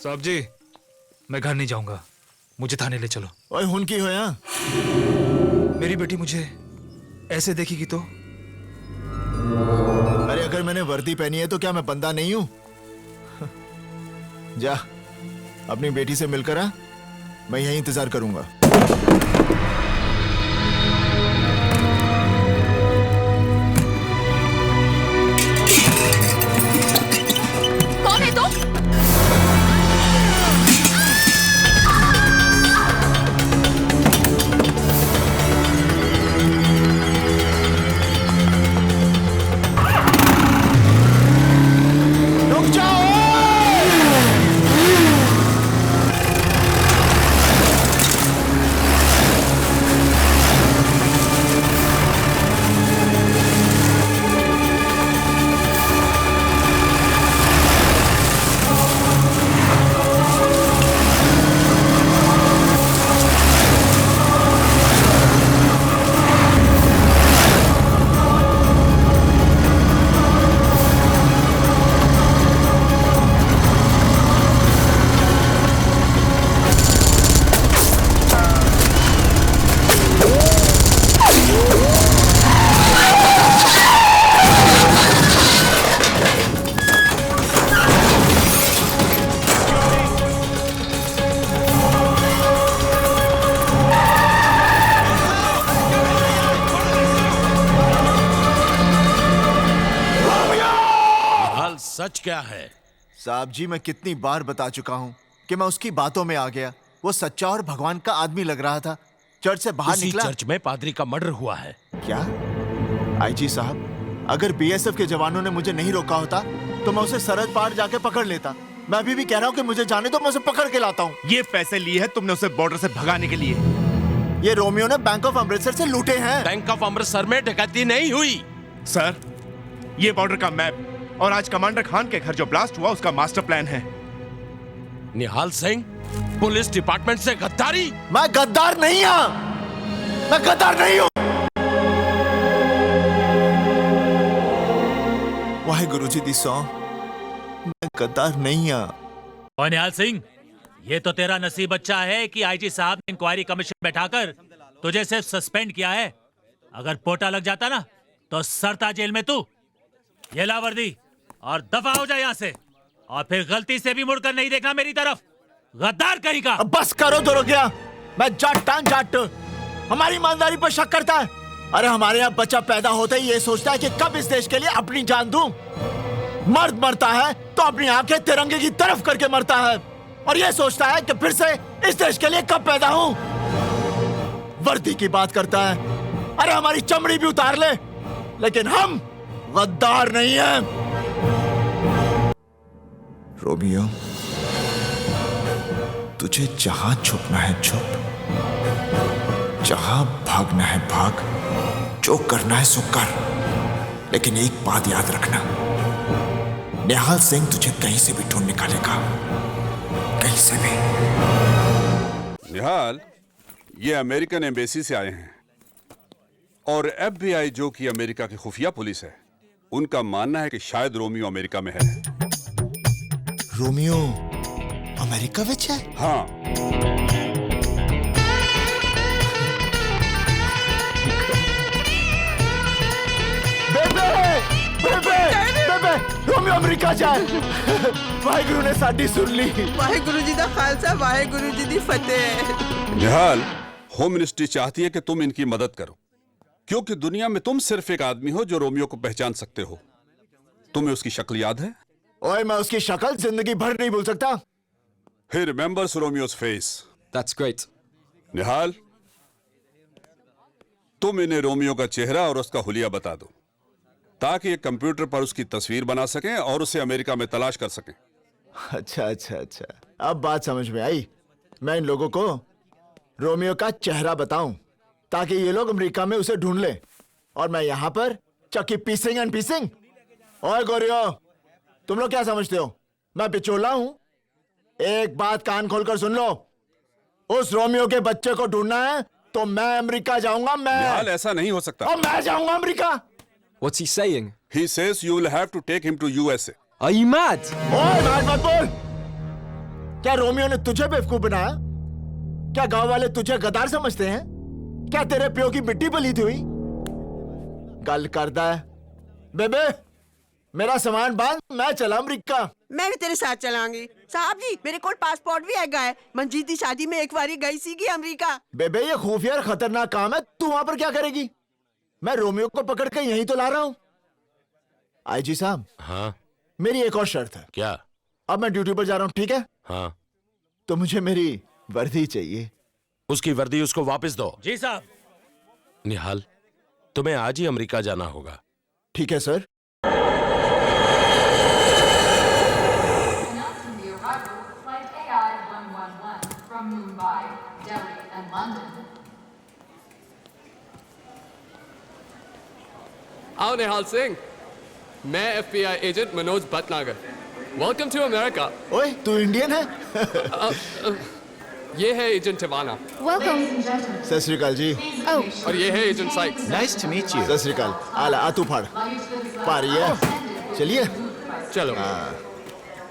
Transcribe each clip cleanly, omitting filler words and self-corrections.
साहब जी, मैं घर नहीं जाऊंगा, मुझे थाने ले चलो। ओए हुन की हो यहाँ? मेरी बेटी मुझे ऐसे देखेगी तो? अरे अगर मैंने वर्दी पहनी है तो क्या मैं बंदा नहीं हूं? जा अपनी बेटी से मिलकर आ, मैं यहीं इंतजार करूंगा। कौन है तुम? रुक जाओ! सच क्या है? साहब जी, मैं कितनी बार बता चुका हूं कि मैं उसकी बातों में आ गया। वो सच्चा और भगवान का आदमी लग रहा था। चर्च से बाहर उसी निकला। चर्च में पादरी का मर्डर हुआ है। क्या? आईजी साहब, अगर बीएसएफ के जवानों ने मुझे नहीं रोका होता तो मैं उसे सरहद पार जाके पकड़ लेता। मैं अभी भी कह रहा हूं कि मुझे जाने दो, मैं उसे पकड़ के लाता हूं। ये पैसे लिए हैं तुमने उसे बॉर्डर से भगाने के लिए। ये रोमियो ने बैंक ऑफ अमृतसर से लूटे हैं। बैंक ऑफ अमृतसर में डकैती नहीं हुई। सर, ये बॉर्डर का मैप और आज कमांडर खान के घर जो ब्लास्ट हुआ उसका मास्टर प्लान है। निहाल सिंह, पुलिस डिपार्टमेंट से गद्दारी? मैं गद्दार नहीं हूं। मैं गद्दार नहीं हूं। वाहे गुरुजी दी सौ, मैं गद्दार नहीं हूं। और निहाल सिंह, ये तो तेरा नसीब अच्छा है कि आईजी साहब ने इंक्वायरी कमीशन बैठाकर तुझे सिर्फ सस्पेंड किया है। अगर पोटा लग जाता ना तो सरता जेल में तू। ये ला वर्दी और दफा हो जाए यहाँ से, और फिर गलती से भी मुड़कर नहीं देखना मेरी तरफ। गद्दार कहीं का। अब बस करो तो रुक गया। मैं जाट हमारी ईमानदारी पर शक करता है। अरे हमारे यहाँ बच्चा पैदा होते ही ये सोचता है कि कब इस देश के लिए अपनी जान दूं। मर्द मरता है तो अपनी आंखें तिरंगे की तरफ करके मरता है, और ये सोचता है कि फिर से इस देश के लिए कब पैदा हूं। वर्दी की बात करता है। अरे हमारी चमड़ी भी उतार ले, लेकिन हम गद्दार नहीं हैं। रोमियो, तुझे जहां छुपना है छुप, जहां भागना है भाग, जो करना है सो कर, लेकिन एक बात याद रखना, निहाल सिंह तुझे कहीं से भी ढूंढ निकालेगा, कहीं से भी। निहाल, ये अमेरिकन एम्बेसी से आए हैं और एफबीआई, जो कि अमेरिका की खुफिया पुलिस है, उनका मानना है कि शायद रोमियो अमेरिका में है। रोमियो अमेरिका विच है? हाँ। बेबे, बेबे, बेबे, रोमियो अमेरिका जाए। वाहेगुरु ने साडी सुन ली। वाहेगुरु जी दा खालसा, वाहेगुरु जी दी फतेह। निहाल, होम मिनिस्ट्री चाहती है कि तुम इनकी मदद करो, क्योंकि दुनिया में तुम सिर्फ एक आदमी हो जो रोमियो को पहचान सकते हो। तुम्हें उसकी शक्ल याद है? ओए, मैं उसकी शक्ल जिंदगी भर नहीं भूल सकता। He remembers Romeo's face. That's great. निहाल, तुम इन्हें रोमियो का चेहरा और उसका हुलिया बता दो, ताकि ये कंप्यूटर पर उसकी तस्वीर बना सकें और उसे अमेरिका में तलाश कर सकें। अच्छा, अब बात समझ में आई। मैं इन लोगों को रोमियो का चेहरा बताऊं, ताकि ये लोग अमेरिका में उसे ढूंढ ले, और मैं यहां पर चक्की पीसिंग एंड पीसिंग। ओए गोरियो, तुम लोग क्या समझते हो मैं बिचौला हूं? एक बात कान खोलकर सुन लो, उस रोमियो के बच्चे को ढूंढना है तो मैं अमेरिका जाऊंगा। निहाल, ऐसा नहीं हो सकता। और मैं जाऊंगा America. What's he saying? He says you will have to take him to USA. Are you mad? ओए, मत बोल। क्या रोमियो ने तुझे बेवकूफ बनाया? क्या गांव वाले तुझे गदार समझते हैं? क्या तेरे प्यो की मिट्टी पलीत हुई? गल करता है बेबे, मेरा सामान बांध, मैं चला अमरीका। मैं भी तेरे साथ चलाऊंगी। साहब जी, मेरे को पासपोर्ट भी हैगा है। मंजीत की शादी में एक बारी गई सी अमेरिका। बेबे ये खुफिया और खतरनाक काम है, तू वहां पर क्या करेगी? मैं रोमियो को पकड़ के यहीं तो ला रहा हूं। आईजी साहब, हाँ मेरी एक और शर्त है। क्या? अब मैं ड्यूटी पर जा रहा हूं, ठीक है? हाँ, तो मुझे मेरी वर्दी चाहिए। उसकी वर्दी उसको वापस दो। जी साहब। निहाल, तुम्हें आज ही अमेरिका जाना होगा। ठीक है sir. Flight AI 111 from Mumbai, Delhi, and London. आओ निहाल सिंह, मैं FBI agent Manoj Bhatnagar. Welcome to America. ओए, तू इंडियन है? ये है एजेंट टिवाना Welcome. सत श्री अकाल जी। Oh, और ये है agent Sykes. Nice to meet you. Sat Sri अकाल। आला आ तू फाड़। पा रही है? चलिए। चलो,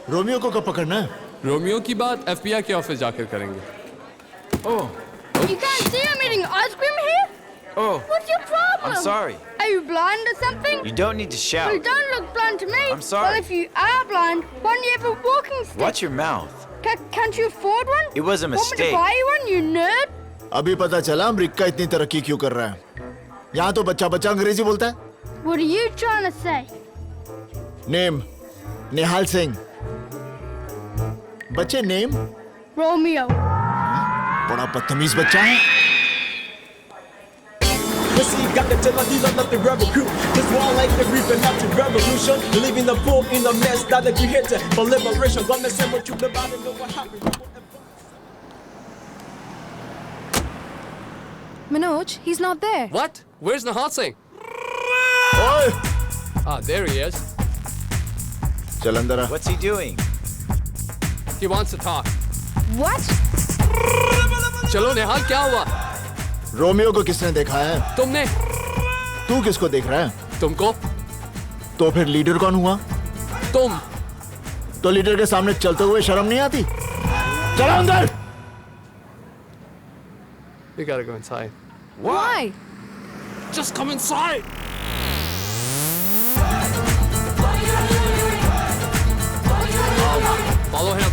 रोमियो को कब पकड़ना है? रोमियो की बात FBI के ऑफिस जाकर करेंगे। you can't see I'm eating ice cream here? Oh, What's your problem? I'm sorry. Are you blind or something? You don't need to Well, you shout. don't look blind to me. I'm sorry. Well, if you are blind, why don't you have a walking stick? Watch your mouth. Can't you afford one? It was a Want me to mistake. buy you one, you nerd? अभी पता चला America इतनी तरक्की क्यों कर रहा है। यहाँ तो बच्चा बच्चा अंग्रेजी बोलता है। What are you trying to say? Name Nihal Singh. बच्चे नेम? Romeo. बड़ा बदतमीज बच्चा है। Got the Timothy on the rebel crew. This war like the reaping up to revolution. Leaving the poor in the mess that you hit for liberation. Gonna send what you live out and know what happened. Manoj, he's not there. What? Where's Nihal Singh? ओए, Ah, there he is. चल अंदर आ। What's he doing? He wants to talk. What? चलो निहाल, क्या हुआ? Romeo को किसने देखा है? तुमने? तू किसको देख रहा है? तुमको? तो फिर लीडर कौन हुआ? तुम? तो लीडर के सामने चलते हुए शर्म नहीं आती? चलो अंदर। We gotta go inside. Why? Just come inside. Follow him.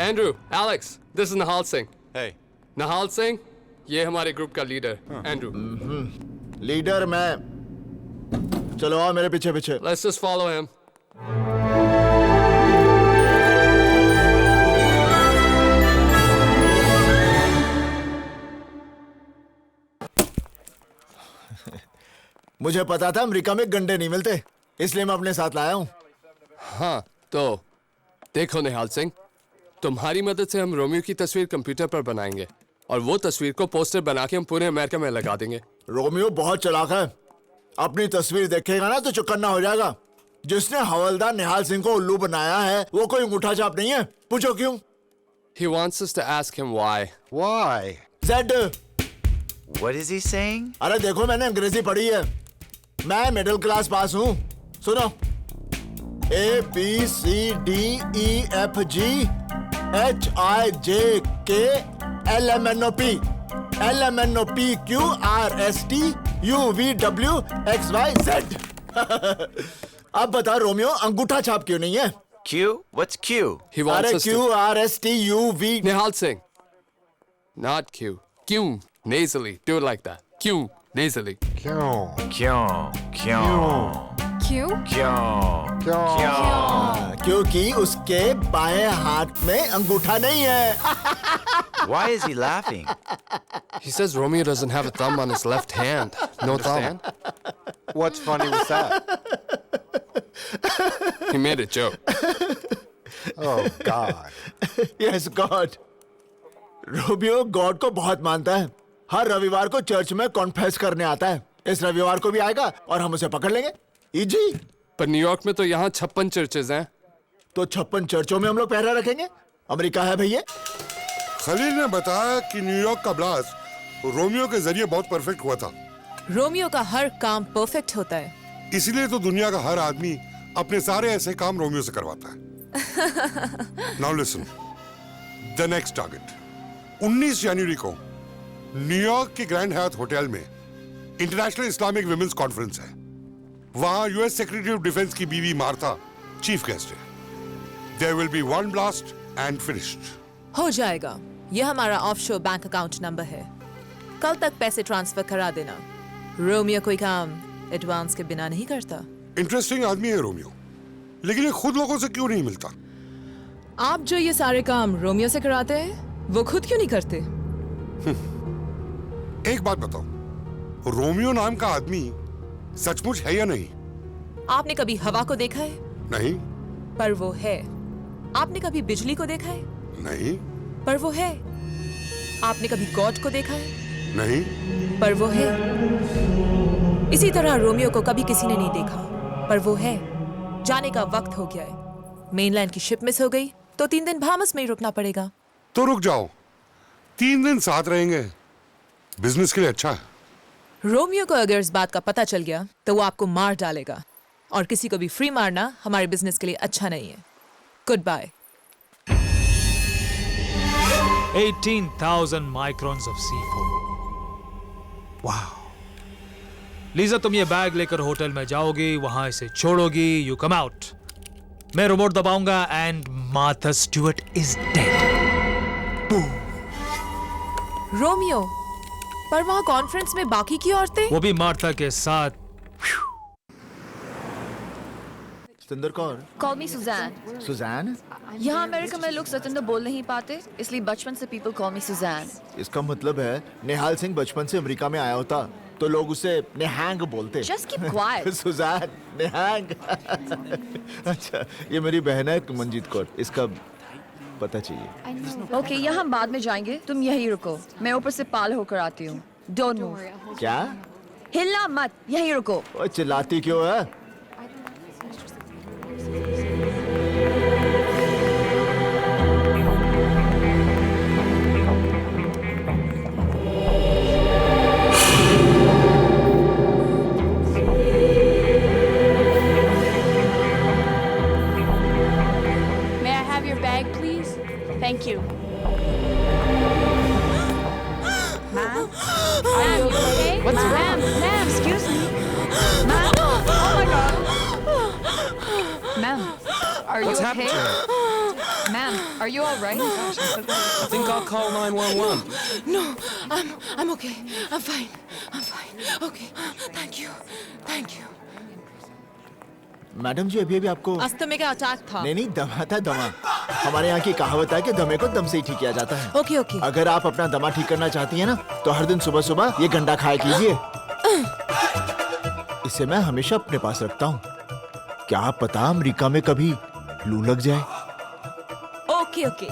Andrew, Alex, this is Nihal Singh. Hey. Nihal Singh, ये हमारे ग्रुप का लीडर, Andrew. लीडर मैं। चलो आओ मेरे पीछे पीछे। Let's just follow him. मुझे पता था अमेरिका में गंडे नहीं मिलते, इसलिए मैं अपने साथ लाया हूँ। हाँ, तो देखो निहाल सिंह, तुम्हारी मदद से हम रोमियो की तस्वीर कंप्यूटर पर बनाएंगे और वो तस्वीर को पोस्टर बना के हम पूरे अमेरिका में लगा देंगे। रोमियो बहुत चालाक है, अपनी तस्वीर देखेगा ना तो चौकन्ना हो जाएगा। जिसने हवलदार निहाल सिंह को उल्लू बनाया है वो कोई अंगूठा छाप नहीं है। पूछो क्यों? He wants us to ask him why. Why? Z. What is he saying? अरे देखो, मैंने अंग्रेजी पढ़ी है, मैं मिडिल क्लास पास हूँ। सुनो, ABCDEFGHIJKLMNOP LMNOPQRSTUVWXYZ। अब बता रोमियो, अंगूठा छाप क्यों नहीं है? Q? What's Q? He wants अरे us to... QRSTUV। Nihal Singh. Not Q. Q. Nasally. Do it like that. Q. Nasally. Q. क्योंकि उसके बाएं हाथ में अंगूठा नहीं है। Why is he laughing? He says Romeo doesn't have a thumb on his left hand. No thumb. What's funny with that? He made a joke. Oh God. Yes, God. Romeo God को बहुत मानता है। हर रविवार को church में confess करने आता है। इस रविवार को भी आएगा और हम उसे पकड़ लेंगे। इजी। पर न्यूयॉर्क में तो यहाँ 56 चर्चेज हैं। तो 56 चर्चों में हम लोग पहरा रखेंगे। अमेरिका है भैया। खलील ने बताया कि न्यूयॉर्क का ब्लास्ट रोमियो के जरिए बहुत परफेक्ट हुआ था। रोमियो का हर काम परफेक्ट होता है। इसलिए तो दुनिया का हर आदमी अपने सारे ऐसे काम रोमियो से करवाता है। Now listen, the next target 19 जनवरी को न्यूयॉर्क के ग्रैंड हयात होटल में इंटरनेशनल इस्लामिक विमेंस कॉन्फ्रेंस है। वहां यूएस सेक्रेटरी ऑफ डिफेंस की बीवी मार्था चीफ गेस्ट है। There will be one blast and finished. हो जाएगा। यह हमारा ऑफशोर बैंक अकाउंट नंबर है। कल तक पैसे ट्रांसफर करा देना। रोमियो कोई काम एडवांस के बिना नहीं करता। इंटरेस्टिंग आदमी है रोमियो, लेकिन ये खुद लोगों से क्यों नहीं मिलता? आप जो ये सारे काम रोमियो से कराते हैं, वो खुद क्यों नहीं करते? एक बात बताओ, रोमियो नाम का आदमी सचमुच है या नहीं? आपने कभी हवा को देखा है? नहीं। पर वो है। आपने कभी बिजली को देखा है? नहीं। पर वो है। आपने कभी गॉड को देखा है? नहीं। पर वो है। इसी तरह रोमियो को कभी किसी ने नहीं देखा, पर वो है। जाने का वक्त हो गया है। मेनलैंड की शिप मिस हो गई तो 3 दिन बाहामास में ही रुकना पड़ेगा। तो रुक जाओ, 3 दिन साथ रहेंगे, बिजनेस के लिए अच्छा है। रोमियो को अगर इस बात का पता चल गया तो वो आपको मार डालेगा, और किसी को भी फ्री मारना हमारे बिजनेस के लिए अच्छा नहीं है। Good bye. 18,000 microns of C4। वाह। लीजा, तुम ये बैग लेकर होटल में जाओगी, वहां इसे छोड़ोगी, यू कम आउट। मैं रिमोट दबाऊंगा and Martha Stewart is dead. Romeo, पर वहां कॉन्फ्रेंस में बाकी की औरतें? वो भी मार्था के साथ। Satinder Kaur? Call me Suzanne. Suzanne? यहाँ अमेरिका में लोग सतिंदर बोल नहीं पाते, इसलिए बचपन से people call me Suzanne. इसका मतलब है निहाल सिंह बचपन से अमेरिका में आया होता तो लोग उसे नेहांग बोलते। Just keep quiet. सुजैन, नेहांग। अच्छा, ये मेरी बहन है मंजीत कौर, इसका पता चाहिए। Okay, यहाँ हम बाद में जाएंगे, तुम यहीं रुको, मैं ऊपर से पाल होकर आती हूँ। Don't move. क्या? हिलना मत, यहीं रुको। ओए, चिल्लाती क्यों है? Thank you. Ma'am? Ma'am, you okay? What's wrong? Ma'am, excuse me. Ma'am, oh my God. Ma'am, are you okay? Ma'am, are you all right? I think I'll call 911. No, I'm okay. I'm fine. I'm fine. Okay. Thank you. Thank you. Madam ji, अभी आपको asthma का attack था। नहीं, दमा था, दमा। हमारे यहाँ की कहावत है कि दमे को दम से ही ठीक किया जाता है। Okay okay. अगर आप अपना दमा ठीक करना चाहती हैं ना, तो हर दिन सुबह सुबह ये गंडा खाया कीजिए। इसे मैं हमेशा अपने पास रखता हूँ। क्या पता अमेरिका में कभी लू लग जाए। Okay okay.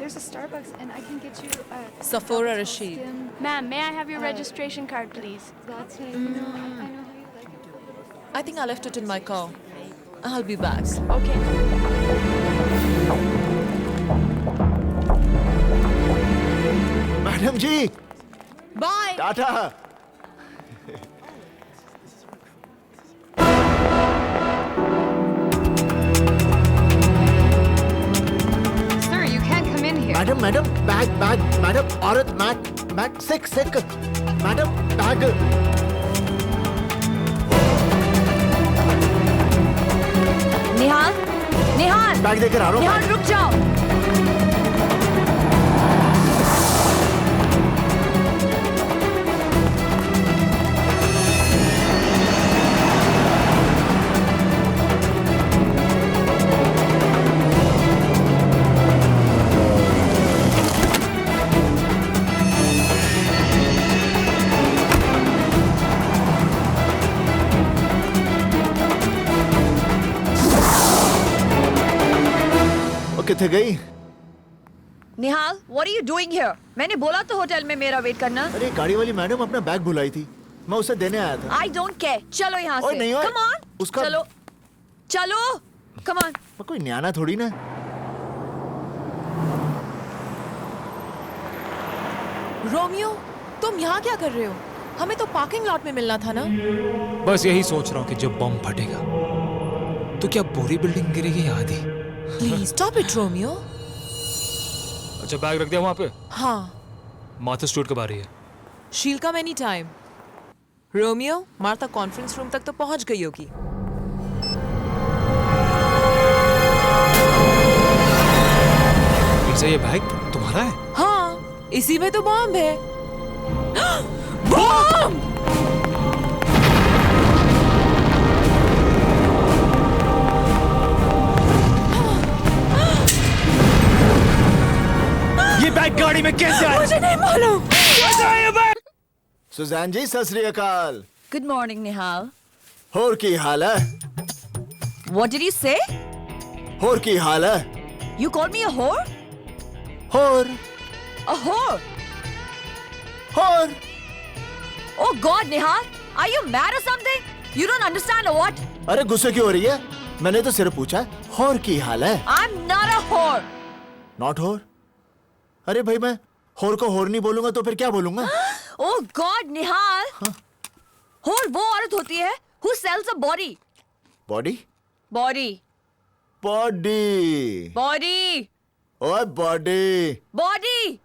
There's a Starbucks and I can get you a Safora Rashid. Ma'am, may I have your registration card, please? Latte. No, I know how you like it. I think I left it in my car. I'll be back. Okay. Madam ji, bye. Tata. Madam madam bag bag madam, औरत मैग मैग सिक सिक madam bag. Nihal, Nihal, bag देकर आ रहा हूँ। निहाल रुक जाओ। किथे गई? निहाल, what are you doing here? मैंने बोला तो होटल में मेरा वेट करना। अरे गाड़ी वाली मैडम अपना बैग भुलाई थी, मैं उसे देने आया था। I don't care. चलो यहाँ से। नहीं, Come on. उसका चलो, चलो, come on. मैं कोई न्याना थोड़ी ना। रोमियो, तुम यहाँ क्या कर रहे हो? हमें तो पार्किंग लॉट में मिलना था ना। बस यही सोच रहा हूँ कि जब बम फटेगा तो क्या पूरी बिल्डिंग गिरेगी या आधी? Please stop it Romeo. अच्छा बैग रख दिया वहां पे? हाँ। मार्था स्टूडियो कब आ रही है? शील कम any time. Romeo, Martha conference room तक तो पहुंच गई होगी। ये बैग तुम्हारा है? हाँ, इसी में तो बॉम्ब है। बॉम्ब! ये बैग गाड़ी में कैसे आया? मुझे नहीं मालूम। कैसे आया ये बैग? सुजैन जी सत श्री अकाल। Good morning, Nihal. होर की हाल है? What did you say? होर की हाल है? You called me a whore? होर। A whore? होर। Oh God, Nihal, are you mad or something? You don't understand or what? अरे गुस्से क्यों हो रही है? मैंने तो सिर्फ पूछा होर की हाल है। I'm not a whore. Not होर? अरे भाई मैं होर को होर नहीं बोलूंगा तो फिर क्या बोलूंगा? Oh God, Nihal. Whore वो औरत होती है who sells a body. Body? Body. Body. Body. ओए body. Body.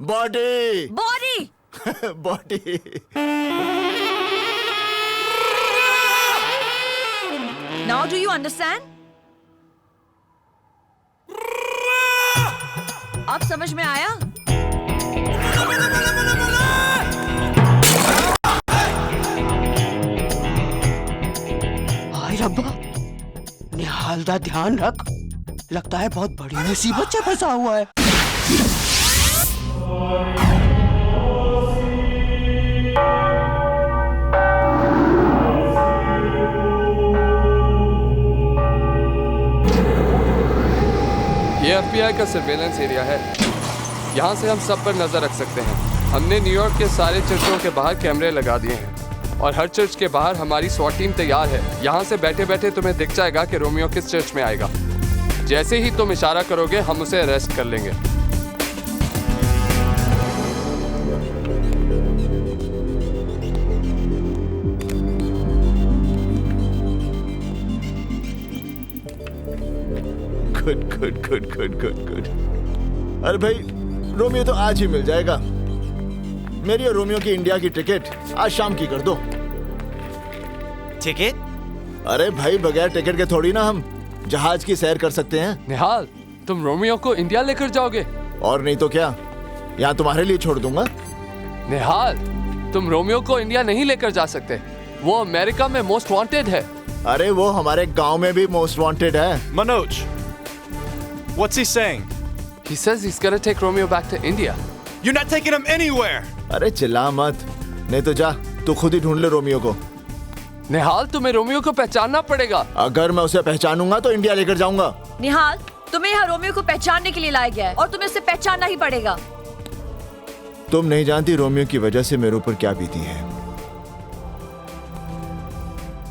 Body. Body. Body. Now do you understand? अब समझ में आया? हाय रब्बा, निहाल दा ध्यान रख। लगता है बहुत बड़ी मुसीबत से फंसा हुआ है। ये FBI का सर्वेलेंस एरिया है। यहाँ से हम सब पर नजर रख सकते हैं। हमने न्यूयॉर्क के सारे चर्चों के बाहर कैमरे लगा दिए हैं और हर चर्च के बाहर हमारी SWAT टीम तैयार है। यहाँ से बैठे बैठे तुम्हें दिख जाएगा कि रोमियो किस चर्च में आएगा। जैसे ही तुम इशारा करोगे हम उसे अरेस्ट कर लेंगे। Good good good good good good. अरे भाई रोमियो तो आज ही मिल जाएगा। मेरी और रोमियो की इंडिया की टिकट आज शाम की कर दो। टिकट? अरे भाई बगैर टिकट के थोड़ी ना हम जहाज की सैर कर सकते हैं। निहाल, तुम रोमियो को इंडिया लेकर जाओगे? और नहीं तो क्या, यहाँ तुम्हारे लिए छोड़ दूंगा। निहाल, तुम रोमियो को इंडिया नहीं लेकर जा सकते। वो अमेरिका में मोस्ट वांटेड है। अरे वो हमारे गांव में भी मोस्ट वांटेड है। Manoj, what's he saying? He says he's gonna take Romeo back to India. You're not taking him anywhere. अरे चिल्ला मत, नहीं तो जा तू खुद ही ढूंढ ले रोमियो को। निहाल, तुम्हें रोमियो को पहचानना पड़ेगा। अगर मैं उसे पहचानूंगा तो इंडिया लेकर जाऊंगा। निहाल, तुम्हें यहाँ रोमियो को पहचानने के लिए लाया गया है और तुम्हें उसे पहचानना ही पड़ेगा। तुम नहीं जानती रोमियो की वजह से मेरे ऊपर क्या बीती है।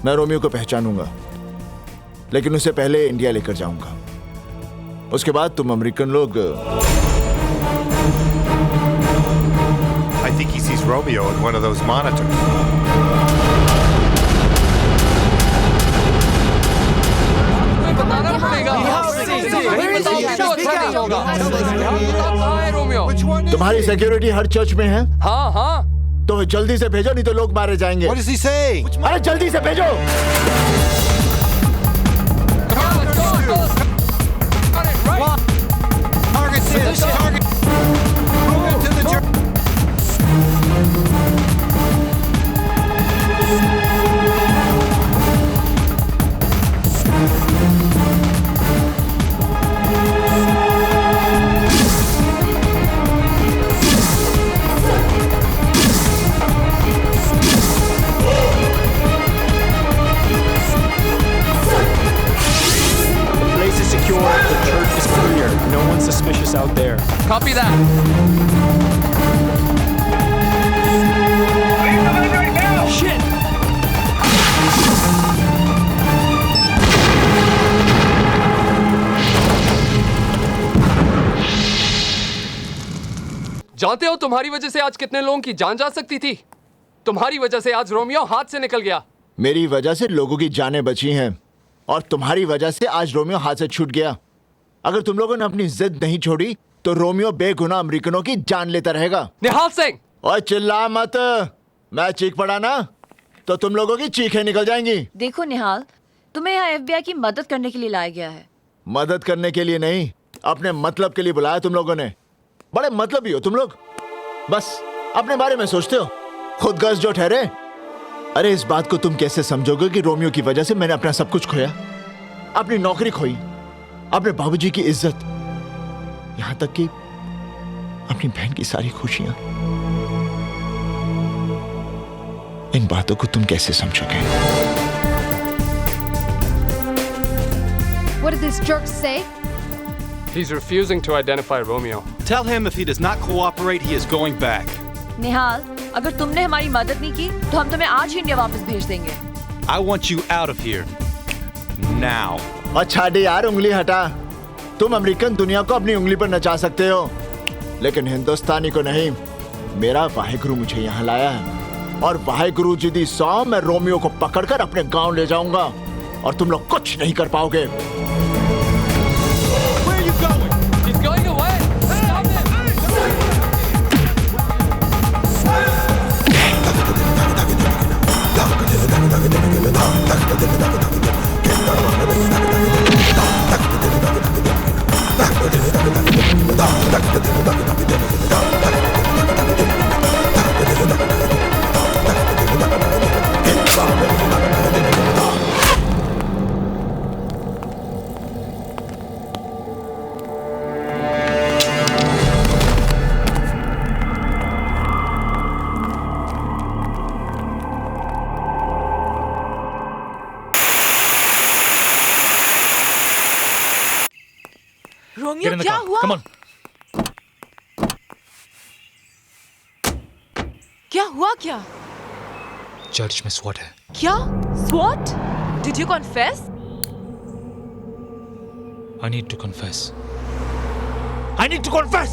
मैं रोमियो को पहचानूंगा, लेकिन उससे पहले इंडिया लेकर जाऊंगा। उसके बाद तुम अमेरिकन लोग। I think he sees Romeo in one of those monitors. बताना पड़ेगा। तुम्हारी सिक्योरिटी हर चर्च में है? हाँ हाँ। तो जल्दी से भेजो, नहीं तो लोग मारे जाएंगे। What does he say? अरे जल्दी से भेजो। Suspicious out there. Copy that. Shit! जानते हो तुम्हारी वजह से आज कितने लोगों की जान जा सकती थी? तुम्हारी वजह से आज रोमियो हाथ से निकल गया। मेरी वजह से लोगों की जानें बची हैं और तुम्हारी वजह से आज रोमियो हाथ से छूट गया। अगर तुम लोगों ने अपनी जिद नहीं छोड़ी तो रोमियो बेगुनाह अमेरिकनों की जान लेता रहेगा। निहाल सिंह! और चिल्ला मत, मैं चीख पड़ा ना तो तुम लोगों की चीखें निकल जाएंगी। देखो निहाल, तुम्हें यहाँ FBI की मदद करने के लिए लाया गया है। मदद करने के लिए नहीं, अपने मतलब के लिए बुलाया तुम लोगों ने। बड़े मतलबी हो तुम लोग, बस अपने बारे में सोचते हो, खुदगर्ज जो ठहरे। अरे इस बात को तुम कैसे समझोगे कि रोमियो की वजह से मैंने अपना सब कुछ खोया, अपनी नौकरी खोई, अपने बाबूजी की इज्जत, यहां तक कि अपनी बहन की सारी खुशियां। इन बातों को तुम कैसे समझोगे? What did this jerk say? He's refusing to identify Romeo. Tell him if he does not cooperate, he is going back. निहाल, अगर तुमने हमारी मदद नहीं की तो हम तुम्हें आज ही इंडिया वापस भेज देंगे। I want you out of here. Now. अच्छा डी यार, उंगली हटा। तुम अमेरिकन दुनिया को अपनी उंगली पर नचा सकते हो, लेकिन हिंदुस्तानी को नहीं। मेरा वाहेगुरु मुझे यहाँ लाया है और वाहेगुरु जी दी सौ मैं रोमियो को पकड़कर अपने गांव ले जाऊंगा और तुम लोग कुछ नहीं कर पाओगे। Where are you going? He's going away. Stop him. Romeo, क्या हुआ? Come on. क्या हुआ क्या? चर्च में स्वॉट है। क्या? SWAT? Did you confess? I need to confess. I need to confess.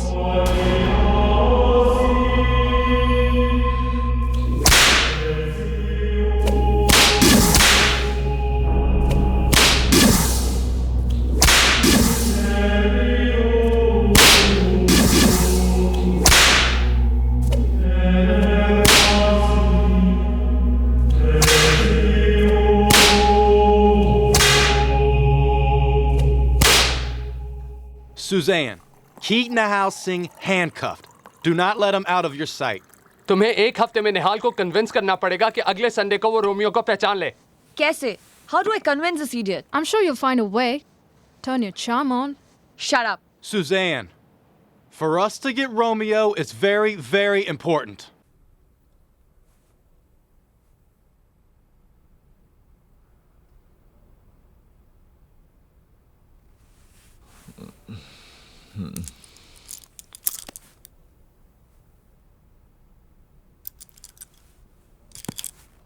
Suzanne, keep Nihal Singh handcuffed. Do not let him out of your sight. तुम्हें एक हफ्ते में निहाल को कन्विंस करना पड़ेगा कि अगले संडे को वो रोमियो को पहचान ले। कैसे? How do I convince this idiot? I'm sure you'll find a way. Turn your charm on. Shut up. Suzanne, for us to get Romeo, it's very, very important.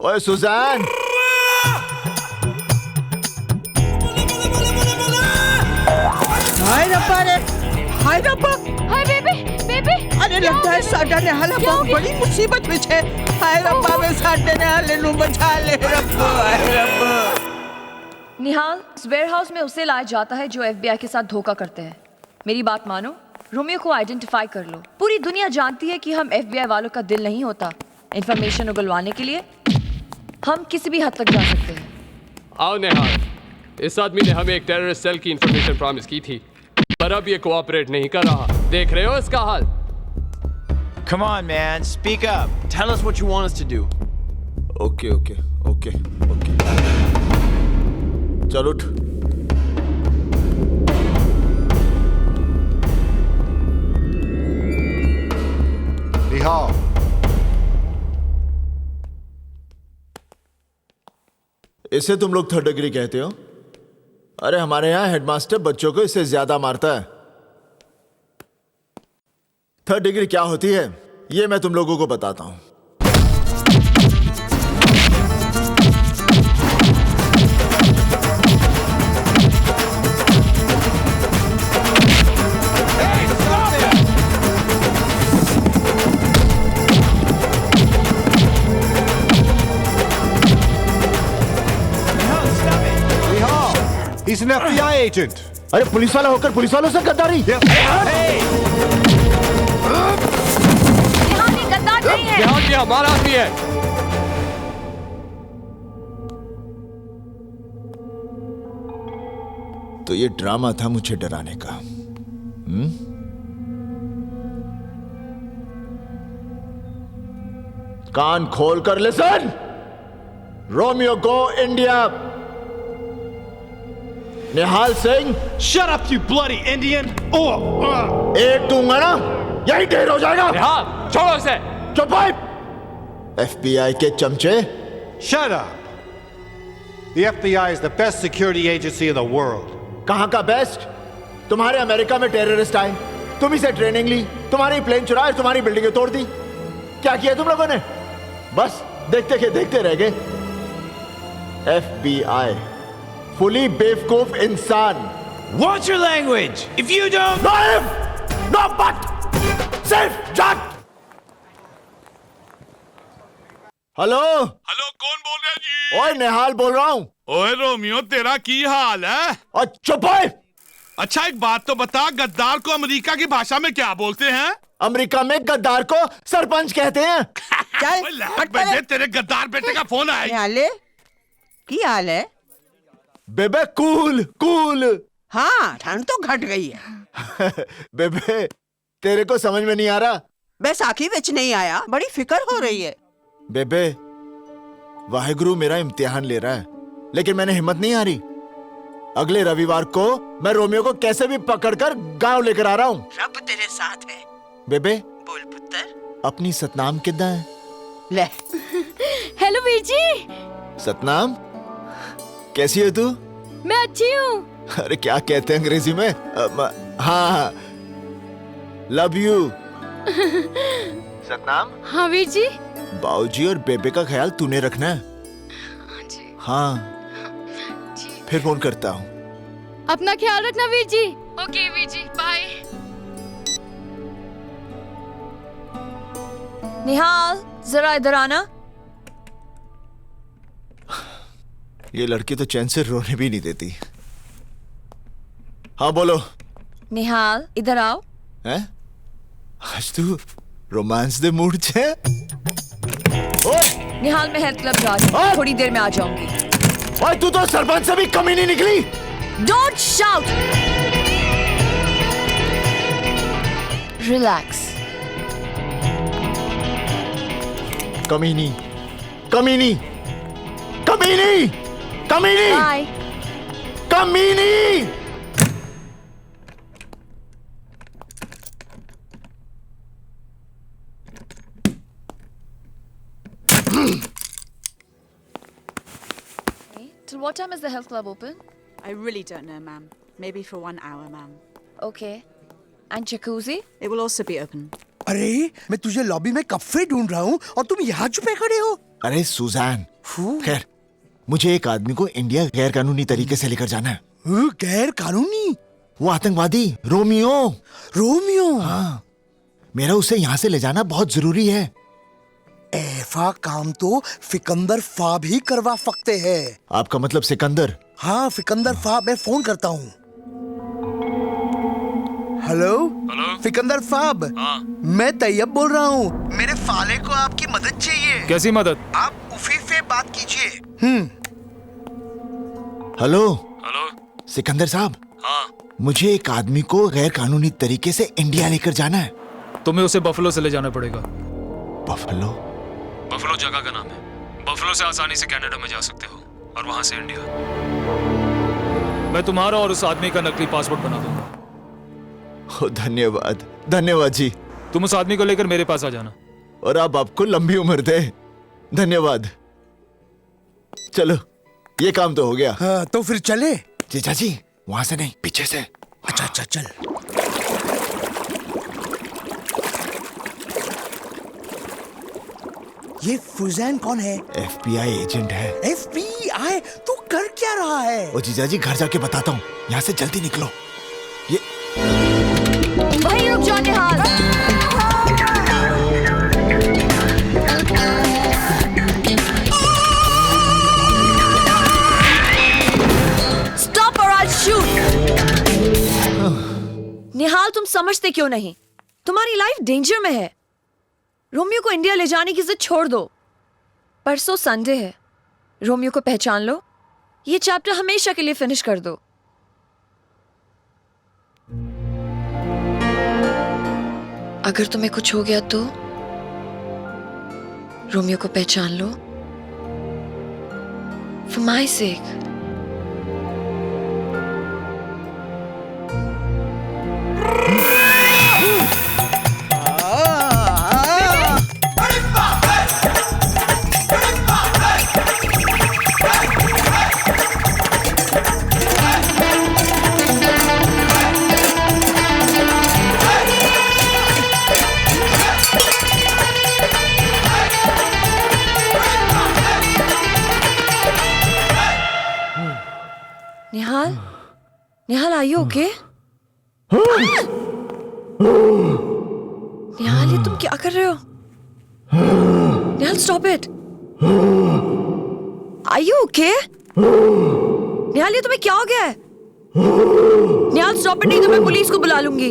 ओए सुजान, हाय रब्बा रे, हाय रब्बा, हाय बेबी, बेबी। अरे लगता है साडा ने हाल बहुत बड़ी मुसीबत में है। हाय रब्बा, मैं साडे ने हाल नु बचा ले रब्बा, हाय रब्बा। निहाल, इस वेयरहाउस में उसे लाया जाता है जो FBI के साथ धोखा करते हैं। मेरी बात मानो, रोमियो को आइडेंटिफाई कर लो। पूरी दुनिया जानती है कि हम FBI वालों का दिल नहीं होता। इंफॉर्मेशन उगलवाने के लिए हम किसी भी हद तक जा सकते हैं। आओ निहाल, इस आदमी ने हमें एक टेररिस्ट सेल की इंफॉर्मेशन प्रॉमिस की थी, पर अब ये कोऑपरेट नहीं कर रहा। देख रहे हो इसका हाल? Come on, man. Speak up. Tell us what you want us to do. Okay. चल उठ। निहाल, इसे तुम लोग थर्ड डिग्री कहते हो? अरे हमारे यहाँ हेडमास्टर बच्चों को इससे ज्यादा मारता है। थर्ड डिग्री क्या होती है ये मैं तुम लोगों को बताता हूं। He's an FBI agent. अरे पुलिस वाला होकर पुलिस वालों से गद्दारी? निहाल ये गद्दार नहीं है। निहाल ये हमारा आदमी है। तो ये ड्रामा था मुझे डराने का। कान खोल कर listen. Romeo go India. Nihal Singh. Shut up, you bloody Indian! एक दूंगा ना, यही ढेर हो जाएगा। निहाल, छोड़ो इसे। चुप भाई। FBI के चमचे। Shut up. The FBI is the best security agency in the world. कहां का बेस्ट? तुम्हारे अमेरिका में टेररिस्ट आए, तुम इसे ट्रेनिंग ली, तुम्हारी प्लेन चुराए, तुम्हारी बिल्डिंगें तोड़ दी। क्या किया तुम लोगों ने? बस देखते के देखते रह गए। FBI फुली बेवकूफ इंसान। Watch your language. If you don't. No if, no but, सिर्फ जट। हेलो हेलो, कौन बोल रहा है जी? ओए निहाल बोल रहा हूँ। ओए रोमियो, तेरा की हाल है? और चुप है। अच्छा एक बात तो बता, गद्दार को अमेरिका की भाषा में क्या बोलते हैं? अमेरिका में गद्दार को सरपंच कहते हैं। चल तेरे गद्दार बेटे का फोन आया। निहाले की हाल है? बेबे कूल कूल। हाँ ठंड तो घट गई है। बेबे तेरे को समझ में नहीं आ रहा? बैसाखी विच नहीं आया, बड़ी फिक्र हो रही है। बेबे वाहेगुरु मेरा इम्तिहान ले रहा है, लेकिन मैंने हिम्मत नहीं हारी। अगले रविवार को मैं रोमियो को कैसे भी पकड़कर गांव लेकर आ रहा हूँ। रब तेरे साथ है। बेबे बोल पुत्र। अपनी सतनाम कितना है? ले। हेलो वीर जी। सतनाम कैसी है तू? मैं अच्छी हूँ। अरे क्या कहते हैं अंग्रेजी में? हाँ लव यू। सतनाम। हाँ वीर जी। बाऊजी और बेबे का ख्याल तूने रखना है। हाँ फिर फोन करता हूँ। अपना ख्याल रखना वीर जी। Okay Veer ji, bye. निहाल जरा इधर आना। ये लड़की तो चैन से रोने भी नहीं देती। हाँ बोलो। निहाल इधर आओ। हैं? आज तू रोमांस दे मूड छे? निहाल मैं हेल्थ क्लब जा रही हूँ, थोड़ी देर में आ जाऊंगी। ओए तू तो सरपंच से भी कमी नहीं निकली। Don't shout. Relax. कमीनी, कमीनी, कमीनी, कमीनी, Bye. कमीनी। Till what time is the health club open? I really don't know, ma'am. Maybe for 1 hour, ma'am. Okay. And jacuzzi? It will also be open. अरे मैं तुझे लॉबी में कब से ढूंढ रहा हूँ और तुम यहाँ छुपे खड़े हो। अरे सुजान, खैर मुझे एक आदमी को इंडिया गैर कानूनी तरीके से लेकर जाना है। गैर कानूनी? वो आतंकवादी रोमियो। रोमियो? हाँ, मेरा उसे यहाँ से ले जाना बहुत जरूरी है। ऐसा काम तो फिकंदर फा भी करवा सकते हैं। आपका मतलब सिकंदर? हाँ फिकंदर फा, मैं फोन करता हूँ। हेलो हेलो फिकंदर फाब। हाँ। मैं तैयब बोल रहा हूँ। मेरे फाले को आपकी मदद चाहिए। कैसी मदद? आप उफी से बात कीजिए। हेलो हेलो सिकंदर साहब। हाँ मुझे एक आदमी को गैर कानूनी तरीके से इंडिया लेकर जाना है। तुम्हें उसे बफलो से ले जाना पड़ेगा। बफलो? बफलो जगह का नाम है। बफलो से आसानी से कनाडा में जा सकते हो और वहां से इंडिया। मैं तुम्हारा और उस आदमी का नकली पासपोर्ट बना दूंगा। धन्यवाद धन्यवाद जी। तुम उस आदमी को लेकर मेरे पास आ जाना। और आप आपको लंबी उम्र दे। धन्यवाद। चलो ये काम तो हो गया। हाँ, तो फिर चले। जीजा जी वहां से नहीं, पीछे से। अच्छा अच्छा चल। ये फुजैन कौन है? FBI एजेंट है। FBI? तू कर क्या रहा है? ओ जीजा जी घर जाके बताता हूँ, यहाँ से जल्दी निकलो। ये वहीं रुक जाओ निहाल। Stop or I'll तुम समझते क्यों नहीं? तुम्हारी लाइफ डेंजर में है। रोमियो को इंडिया ले जाने की जिद छोड़ दो। परसों संडे है। रोमियो को पहचान लो, ये चैप्टर हमेशा के लिए फिनिश कर दो। अगर तुम्हें कुछ हो गया तो रोमियो को पहचान लो। For my sake. Nihal, Nihal, are you okay? निहाल, ये तुम क्या कर रहे हो? निहाल, stop it. Are you okay? निहाल, ये तुम्हें क्या हो गया है? निहाल, stop it, नहीं तो मैं पुलिस को बुला लूंगी।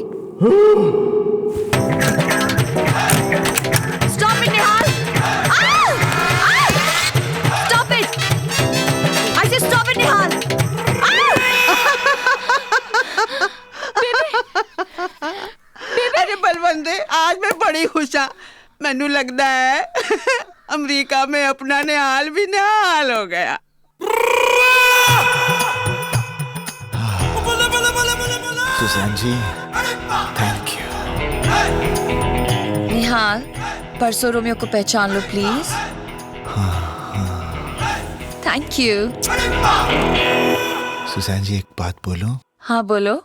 Stop it, Nihal! Stop it! I said stop it, निहाल! अरे बलवंते, आज मैं बड़ी खुश हाँ। मैनू लगता है अमेरिका में अपना निहाल भी निहाल हो गया। Susan ji, thank you. Nihal, परसों रोमियो को पहचान लो please. Thank you. Susan ji, एक बात बोलूं? हाँ बोलो।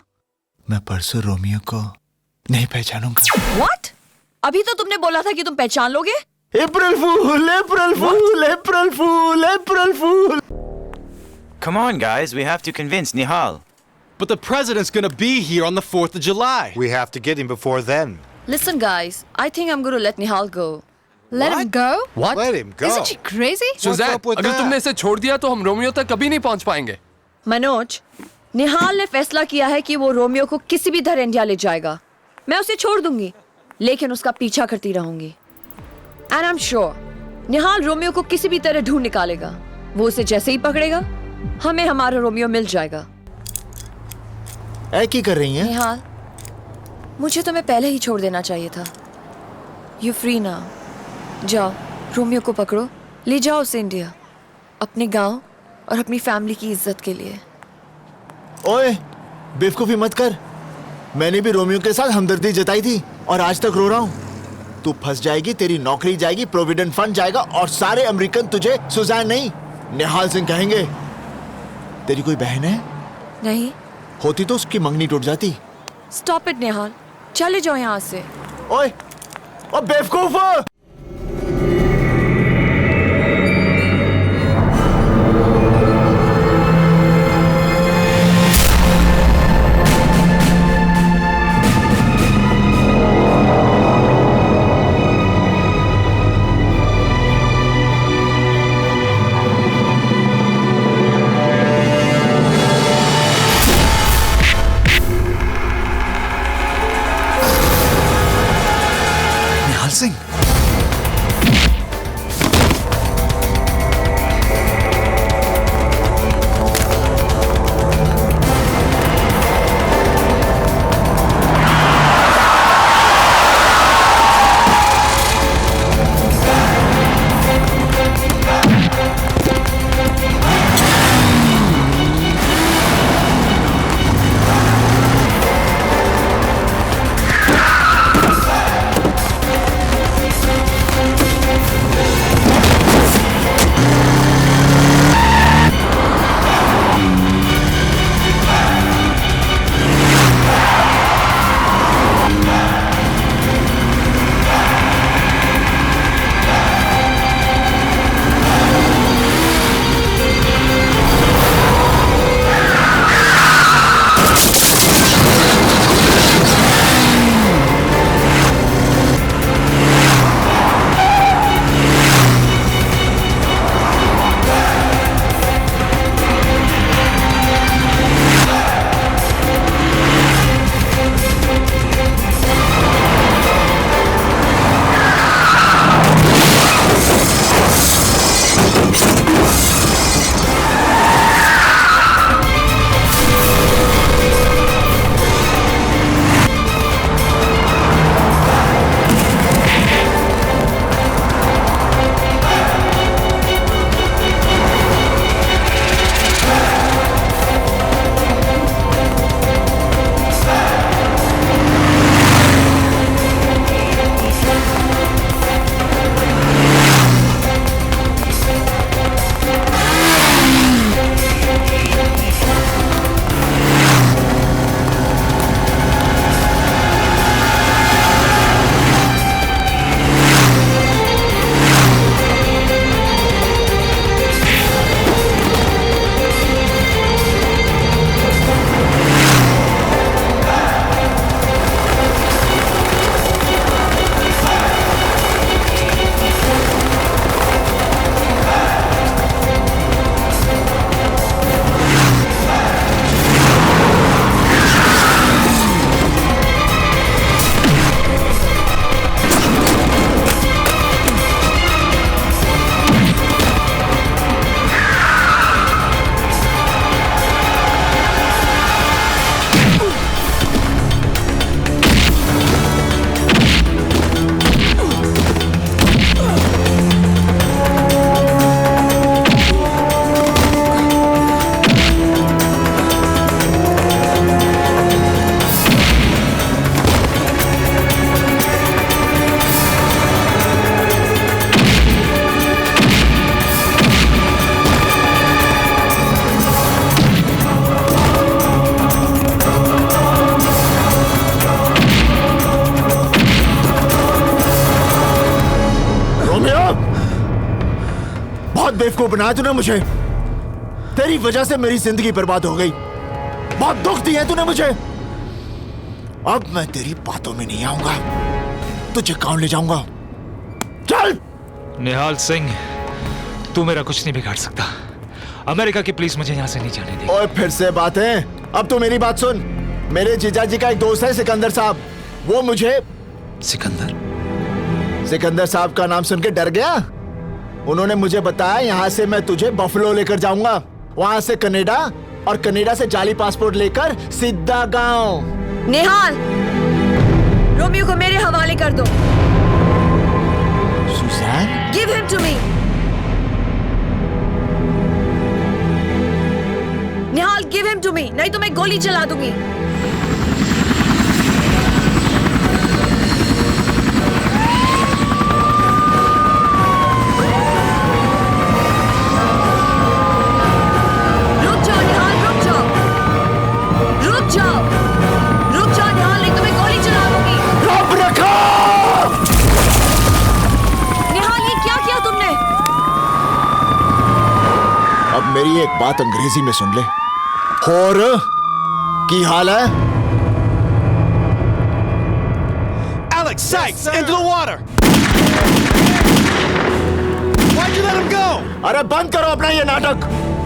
मैं परसों रोमियो को नहीं पहचानूंगा। What? अभी तो तुमने बोला था कि तुम पहचान लोगे। अप्रैल फूल, अप्रैल फूल, अप्रैल फूल, अप्रैल फूल। Come on, guys, we have to convince Nihal. But the president's gonna be here on the 4th of July. We have to get him before then. Listen, guys, I think I'm going to let Nihal go. Let him go? What? Let him go. Isn't she crazy? Suzanne, अगर तुमने इसे छोड़ दिया तो हम Romeo तक कभी नहीं पहुंच पाएंगे। मनोज, निहाल ने फैसला किया है कि वो रोमियो को किसी भी तरह इंडिया ले जाएगा। मैं उसे छोड़ दूंगी, लेकिन उसका पीछा करती रहूंगी। And I'm sure, Nihal Romeo को किसी भी तरह ढूंढ निकालेगा। वो उसे जैसे ही पकड़ेगा, हमें हमारा रोमियो मिल जाएगा। ऐ की कर रही हैं? निहाल, मुझे तुम्हें पहले ही छोड़ देना चाहिए था। You free now. जाओ, रोमियो को पकड़ो, ले जाओ उसे इंडिया, अपने गांव और अपनी फैमिली की इज्जत के लिए। ओए, बेवकूफी मत कर। मैंने भी रोमियो के साथ हमदर्दी जताई थी और आज तक रो रहा हूँ। तू फंस जाएगी, तेरी नौकरी जाएगी, प्रोविडेंट फंड जाएगा और सारे अमेरिकन तुझे सुजैन नहीं, निहाल सिंह कहेंगे। तेरी कोई बहन है? नहीं। होती तो उसकी मंगनी टूट जाती। Stop it, निहाल, चले जाओ यहाँ से। ओए, ओ बेवकूफ! सिंह बेवकूफ बनाया तूने मुझे। तेरी वजह से मेरी जिंदगी बर्बाद हो गई। बहुत दुख दिए तूने मुझे। अब मैं तेरी बातों में नहीं आऊंगा। तुझे कौन ले जाऊंगा? चल। निहाल सिंह, तू मेरा कुछ नहीं बिगाड़ सकता। अमेरिका की पुलिस मुझे यहाँ से नहीं जाने देगी। ओए फिर से बातें। अब तू मेरी बात सुन। मेरे जीजाजी का एक दोस्त है सिकंदर साहब। वो मुझे सिकंदर साहब का नाम सुन के डर गया। उन्होंने मुझे बताया यहाँ से मैं तुझे बफलो लेकर जाऊंगा, वहां से कनाडा, और कनाडा से जाली पासपोर्ट लेकर सीधा गांव। निहाल, रोमियो को मेरे हवाले कर दो। Suzanne, give him to me. Nihal, give him to me, नहीं तो मैं गोली चला दूंगी। मेरी एक बात अंग्रेजी में सुन ले। और की हाल है? Alex, Sykes, into the water! Why'd you let him go? अरे बंद करो अपना ये नाटक।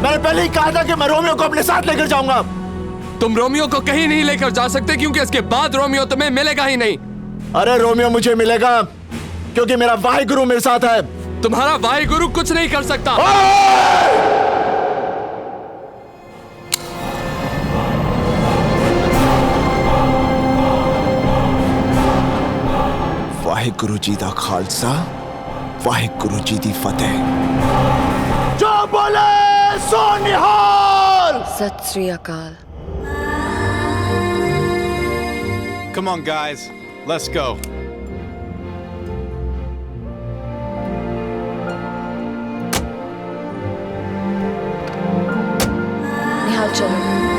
मैंने पहले ही कहा था कि मैं रोमियो को अपने साथ लेकर जाऊंगा। तुम रोमियो को कहीं नहीं लेकर जा सकते क्योंकि इसके बाद रोमियो तुम्हें मिलेगा ही नहीं। अरे रोमियो मुझे मिलेगा क्योंकि मेरा वाहिगुरु मेरे साथ है। तुम्हारा वाहिगुरु कुछ नहीं कर सकता। वाहिगुरु जी दा खालसा, वाहिगुरु जी दी फतेह। जो बोले सो निहाल। सत श्री अकाल। Come on, guys. Let's go. निहाल चलो।